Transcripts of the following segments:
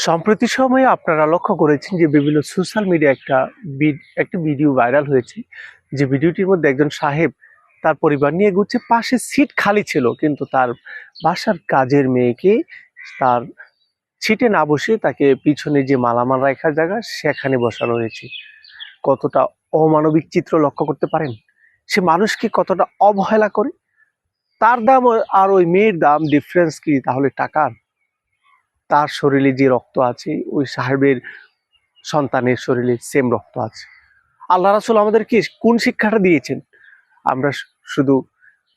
সম্প্রতি সময়ে আপনারা লক্ষ্য করেছেন যে বিভিন্ন সোশ্যাল মিডিয়া একটা ভিডিও ভাইরাল হয়েছে। যে ভিডিওটির মধ্যে একজন সাহেব তার পরিবার নিয়ে ঘুরছে, পাশে সিট খালি ছিল কিন্তু তার বাসার কাজের মেয়েকে তার সিটে না বসে তাকে পিছনে যে মালামাল রাখার জায়গা সেখানে বসানো হয়েছে। কতটা অমানবিক চিত্র লক্ষ্য করতে পারেন? সে মানুষকে কতটা অবহেলা করে। তার দাম আর ওই মেয়ের দাম ডিফারেন্স কি তাহলে টাকার? তার শরীরে যে রক্ত আছে ওই সাহেবের সন্তানের শরীরে সেম রক্ত আছে। আল্লাহ রাসূল আমাদেরকে কোন শিক্ষাটা দিয়েছেন? আমরা শুধু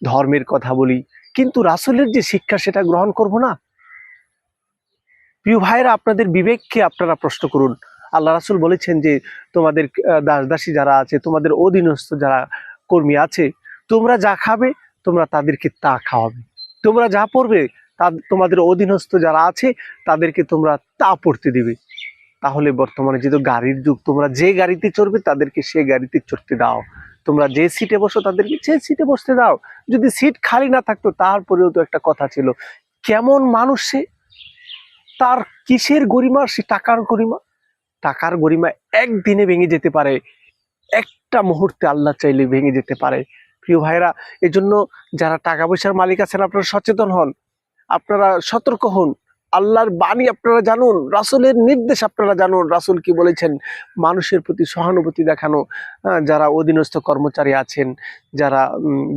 ধর্মের কথা বলি, কিন্তু রাসূলের যে শিক্ষা সেটা গ্রহণ করব না? প্রিয় ভাইরা, আপনাদের বিবেককে আপনারা প্রশ্ন করুন। আল্লাহ রাসূল বলেছেন যে তোমাদের দাস দাসী যারা আছে, তোমাদের অধীনস্থ যারা কর্মী আছে, তোমরা যা খাবে তোমরা তাদেরকে তা খাওয়াবে। তোমরা যা পড়বে তা তোমাদের অধীনস্থ যারা আছে তাদেরকে তোমরা তা পড়তে দিবে। তাহলে বর্তমানে যেহেতু গাড়ির যুগ, তোমরা যে গাড়িতে চড়বে তাদেরকে সে গাড়িতে চড়তে দাও, তোমরা যে সিটে বসো তাদেরকে সে সিটে বসতে দাও। যদি সিট খালি না থাকতো তারপরেও তো একটা কথা ছিল, কেমন মানুষ সে, তার কিসের গরিমা, সে টাকার গরিমা। টাকার গরিমা একদিনে ভেঙে যেতে পারে, একটা মুহূর্তে আল্লাহ চাইলে ভেঙে যেতে পারে। প্রিয় ভাইরা, এজন্য যারা টাকা পয়সার মালিক আছেন আপনারা সচেতন হন, আপনারা সতর্ক হন। আল্লাহর বাণী আপনারা জানুন, রাসূলের নির্দেশ আপনারা জানুন। রাসূল কি বলেছেন? মানুষের প্রতি সহানুভূতি দেখানো। যারা অধীনস্থ কর্মচারী আছেন, যারা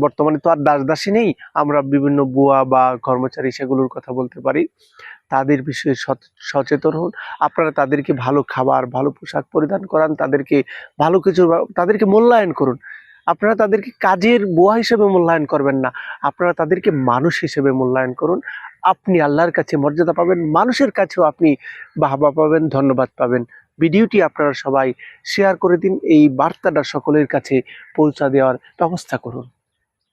বর্তমানে তো আর দাস দাসী নেই, আমরা বিভিন্ন বুয়া বা কর্মচারী সেগুলোর কথা বলতে পারি, তাদের বিষয়ে সচেতন হন। আপনারা তাদেরকে ভালো খাবার, ভালো পোশাক পরিধান করান, তাদেরকে ভালো কিছু, তাদেরকে মূল্যায়ন করুন। আপনারা তাদেরকে কাজের বুয়া হিসেবে মূল্যায়ন করবেন না, আপনারা তাদেরকে মানুষ হিসেবে মূল্যায়ন করুন। আপনি আল্লাহর কাছে মর্যাদা পাবেন, মানুষের কাছেও আপনি বাহবা পাবেন, ধন্যবাদ পাবেন। ভিডিওটি আপনারা সবাই শেয়ার করে দিন, এই বার্তাটা সকলের কাছে পৌঁছা দেওয়ার ব্যবস্থা করুন।